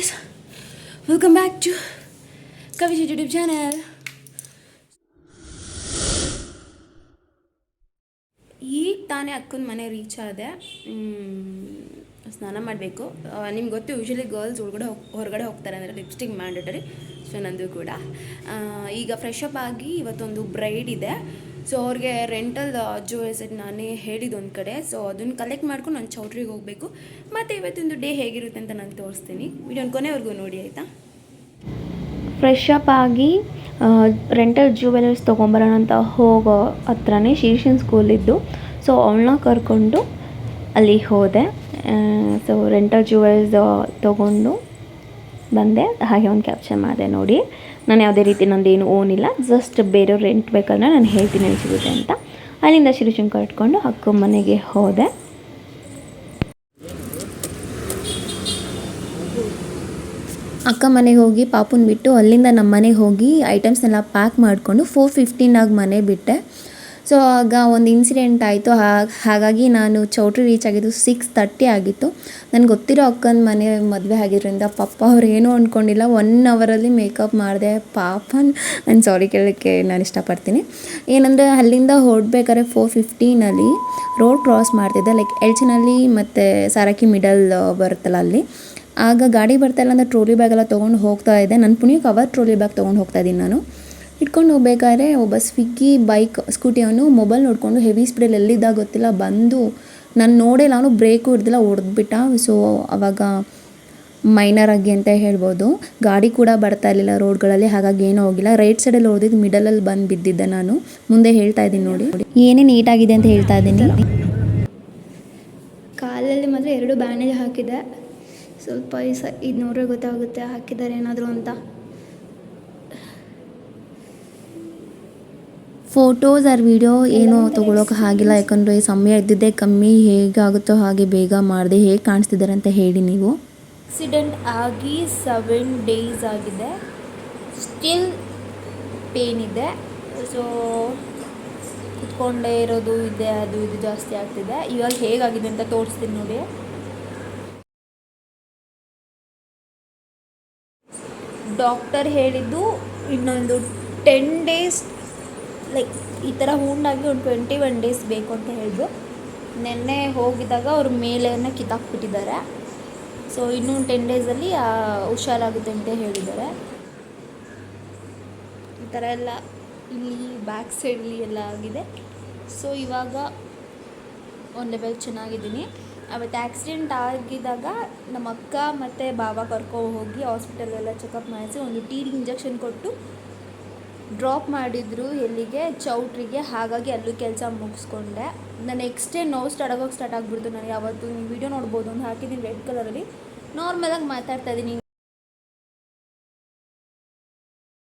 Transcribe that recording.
guys, welcome back to Kavish YouTube channel. ಈಗ ತಾನೇ ಅಕ್ಕನ ಮನೆ ರೀಚ್ ಆದೆ. ಸ್ನಾನ ಮಾಡಬೇಕು. ನಿಮ್ಗೆ ಗೊತ್ತು ಯೂಶಲಿ ಗರ್ಲ್ಸ್ ಹೊರಗಡೆ ಹೋಗ್ತಾರೆ ಅಂದರೆ ಲಿಪ್ಸ್ಟಿಕ್ ಮ್ಯಾಂಡೇಟರಿ. ಸೊ ನಂದು ಕೂಡ ಈಗ ಫ್ರೆಶ್ ಅಪ್ ಆಗಿ ಇವತ್ತೊಂದು ಬ್ರೈಡ್ ಇದೆ. ಸೊ ಅವ್ರಿಗೆ ರೆಂಟಲ್ ಜ್ಯುವೆಲ್ಸ್ ನಾನೇ ಹೇಳಿದ್ದು ಒಂದು ಕಡೆ. ಸೊ ಅದನ್ನು ಕಲೆಕ್ಟ್ ಮಾಡ್ಕೊಂಡು ನಾನು ಚೌಟ್ರಿಗೆ ಹೋಗಬೇಕು. ಮತ್ತು ಇವತ್ತೊಂದು ಡೇ ಹೇಗಿರುತ್ತೆ ಅಂತ ನಾನು ತೋರಿಸ್ತೀನಿ. ವಿಡಿಯೋನ ಕೊನೆವರೆಗೂ ನೋಡಿ ಆಯಿತಾ. ಫ್ರೆಶ್ ಅಪ್ ಆಗಿ ರೆಂಟಲ್ ಜ್ಯುವೆಲರ್ಸ್ ತೊಗೊಂಬರೋಣ ಅಂತ ಹೋಗೋ ಹತ್ರನೇ ಶೀರ್ಷನ್ ಸ್ಕೂಲಿದ್ದು. ಸೊ ಅವಳನ್ನ ಕರ್ಕೊಂಡು ಅಲ್ಲಿ ಹೋದೆ. ಸೊ ರೆಂಟಲ್ ಜ್ಯುವೆಲ್ಸ್ ತೊಗೊಂಡು ಬಂದೆ. ಹಾಗೆ ಒಂದು ಕ್ಯಾಪ್ಚರ್ ಮಾಡಿದೆ ನೋಡಿ. ನಾನು ಯಾವುದೇ ರೀತಿ ನಂದೇನು ಓನಿಲ್ಲ, ಜಸ್ಟ್ ಬೇರೆಯವ್ರು ರೆಂಟ್ ಬೇಕಂದ್ರೆ ನಾನು ಹೇಳ್ತೀನಿ ಎಲ್ಲಿ ಸಿಗುತ್ತೆ ಅಂತ. ಅಲ್ಲಿಂದ ಶಿರೀಷನ್ ಕಟ್ಕೊಂಡು ಅಕ್ಕ ಮನೆಗೆ ಹೋದೆ. ಅಕ್ಕ ಮನೆಗೆ ಹೋಗಿ ಪಾಪುನ ಬಿಟ್ಟು ಅಲ್ಲಿಂದ ನಮ್ಮ ಮನೆಗೆ ಹೋಗಿ ಐಟಮ್ಸ್ನೆಲ್ಲ ಪ್ಯಾಕ್ ಮಾಡಿಕೊಂಡು 4:15 ಮನೆ ಬಿಟ್ಟೆ. ಸೊ ಆಗ ಒಂದು ಇನ್ಸಿಡೆಂಟ್ ಆಯಿತು. ಹಾಗಾಗಿ ನಾನು ಚೌಟ್ರಿ ರೀಚ್ ಆಗಿದ್ದು 6:30 ಆಗಿತ್ತು. ನನಗೆ ಗೊತ್ತಿರೋ ಅಕ್ಕನ ಮನೆ ಮದುವೆ ಆಗಿದ್ದರಿಂದ ಪಾಪ ಅವ್ರು ಏನೂ ಅಂದ್ಕೊಂಡಿಲ್ಲ. 1 ಅವರಲ್ಲಿ ಮೇಕಪ್ ಮಾಡಿದೆ. ಪಾಪ ನಾನು ಸಾರಿ ಕೇಳೋಕ್ಕೆ ನಾನು ಇಷ್ಟಪಡ್ತೀನಿ. ಏನಂದರೆ ಅಲ್ಲಿಂದ ಹೊರಡ್ಬೇಕಾದ್ರೆ 4:15 ರೋಡ್ ಕ್ರಾಸ್ ಮಾಡ್ತಿದ್ದೆ. ಲೈಕ್ ಎಲ್ಚಿನಲ್ಲಿ ಮತ್ತು ಸಾರಕ್ಕಿ ಮಿಡಲ್ ಬರುತ್ತಲ್ಲ ಅಲ್ಲಿ. ಆಗ ಗಾಡಿ ಬರ್ತಾಯಿಲ್ಲ ಅಂದರೆ ಟ್ರೋಲಿ ಬ್ಯಾಗೆಲ್ಲ ತೊಗೊಂಡು ಹೋಗ್ತಾ ಇದ್ದೆ. ನನ್ನ ಪುಣ್ಯಕ್ಕೆ ಕವರ್ ಟ್ರೋಲಿ ಬ್ಯಾಗ್ ತೊಗೊಂಡು ಹೋಗ್ತಾಯಿದ್ದೀನಿ. ನಾನು ಇಟ್ಕೊಂಡು ಹೋಗ್ಬೇಕಾದ್ರೆ ಒಬ್ಬ ಸ್ವಿಗ್ಗಿ ಸ್ಕೂಟಿಯವನು ಮೊಬೈಲ್ ನೋಡಿಕೊಂಡು ಹೆವಿ ಸ್ಪೀಡಲ್ಲಿ ಎಲ್ಲಿದ್ದಾಗ ಗೊತ್ತಿಲ್ಲ ಬಂದು ನಾನು ನೋಡಿಲ್ಲ, ಅವನು ಬ್ರೇಕು ಹಿಡ್ದಿಲ್ಲ, ಹೊಡೆದ್ಬಿಟ್ಟ. ಸೊ ಆವಾಗ ಮೈನರ್ ಆಗಿ ಅಂತ ಹೇಳ್ಬೋದು. ಗಾಡಿ ಕೂಡ ಬರ್ತಾ ಇರಲಿಲ್ಲ ರೋಡ್ಗಳಲ್ಲಿ, ಹಾಗಾಗಿ ಏನೂ ಹೋಗಿಲ್ಲ. ರೈಟ್ ಸೈಡಲ್ಲಿ ಹೊಡೆದಿದ್ದು ಮಿಡಲಲ್ಲಿ ಬಂದು ಬಿದ್ದಿದ್ದೆ. ನಾನು ಮುಂದೆ ಹೇಳ್ತಾ ಇದ್ದೀನಿ ನೋಡಿ. ಏನೇ ನೀಟಾಗಿದೆ ಅಂತ ಹೇಳ್ತಾ ಇದ್ದೀನಿ. ಕಾಲಲ್ಲಿ ಮಾತ್ರ 2 ಬ್ಯಾಂಡೇಜ್ ಹಾಕಿದೆ. ಸ್ವಲ್ಪ ಇದು ನೋಡ್ರೆ ಗೊತ್ತಾಗುತ್ತೆ ಹಾಕಿದ್ದಾರೆ ಏನಾದರೂ ಅಂತ. ಫೋಟೋಸ್ ಆರ್ ವಿಡಿಯೋ ಏನೋ ತೊಗೊಳಕ್ಕೆ ಆಗಿಲ್ಲ, ಯಾಕಂದರೆ ಸಮಯ ಇದ್ದಿದ್ದೇ ಕಮ್ಮಿ. ಹೇಗಾಗುತ್ತೋ ಹಾಗೆ ಬೇಗ ಮಾಡಿದೆ. ಹೇಗೆ ಕಾಣಿಸ್ತಿದ್ದಾರೆ ಅಂತ ಹೇಳಿ ನೀವು. ಆಕ್ಸಿಡೆಂಟ್ ಆಗಿ 7 ಡೇಸ್ ಆಗಿದೆ. ಸ್ಟಿಲ್ ಪೇನ್ ಇದೆ. ಸೊ ಕುತ್ಕೊಂಡೇ ಇರೋದು ಇದೆ, ಅದು ಇದು ಜಾಸ್ತಿ ಆಗ್ತಿದೆ. ಇವಾಗ ಹೇಗಾಗಿದೆ ಅಂತ ತೋರಿಸ್ತೀನಿ ನೋಡಿ. ಡಾಕ್ಟರ್ ಹೇಳಿದ್ದು ಇನ್ನೊಂದು 10 ಡೇಸ್ ಲೈಕ್ ಈ ಥರ ಹುಣ್ಣಾಗಿ ಒಂದು 21 ಡೇಸ್ ಬೇಕು ಅಂತ ಹೇಳಿದ್ರು. ನೆನ್ನೆ ಹೋಗಿದ್ದಾಗ ಅವ್ರ ಮೇಲೆಯನ್ನು ಕಿತ್ತಾಕ್ಬಿಟ್ಟಿದ್ದಾರೆ. ಸೊ ಇನ್ನೂ 10 ಡೇಸಲ್ಲಿ ಹುಷಾರಾಗುತ್ತೆ ಅಂತ ಹೇಳಿದ್ದಾರೆ. ಈ ಥರ ಎಲ್ಲ ಇಲ್ಲಿ ಬ್ಯಾಕ್ ಸೈಡಲ್ಲಿ ಎಲ್ಲ ಆಗಿದೆ. ಸೊ ಇವಾಗ ಒಂದು ಲೆವೆಲ್ ಚೆನ್ನಾಗಿದ್ದೀನಿ. ಅವತ್ತು ಆಕ್ಸಿಡೆಂಟ್ ಆಗಿದ್ದಾಗ ನಮ್ಮ ಅಕ್ಕ ಮತ್ತು ಬಾಬಾ ಕರ್ಕೊಂಡು ಹಾಸ್ಪಿಟಲ್ಗೆಲ್ಲ ಚೆಕಪ್ ಮಾಡಿಸಿ ಒಂದು TT ಇಂಜೆಕ್ಷನ್ ಕೊಟ್ಟು ಡ್ರಾಪ್ ಮಾಡಿದ್ರು ಎಲ್ಲಿಗೆ, ಚೌಟ್ರಿಗೆ. ಹಾಗಾಗಿ ಅಲ್ಲೂ ಕೆಲಸ ಮುಗಿಸ್ಕೊಂಡೆ. ನಾನು ನೆಕ್ಸ್ಟ್ ಡೇ ನೋವು ಸ್ಟಾರ್ಟ್ ಆಗಿಬಿಡ್ತು ನನಗೆ. ಅವತ್ತು ನೀವು ವೀಡಿಯೋ ನೋಡ್ಬೋದು, ಒಂದು ಹಾಕಿದ್ದೀನಿ ರೆಡ್ ಕಲರಲ್ಲಿ. ನಾರ್ಮಲಾಗಿ ಮಾತಾಡ್ತಾ ಇದ್ದೀನಿ.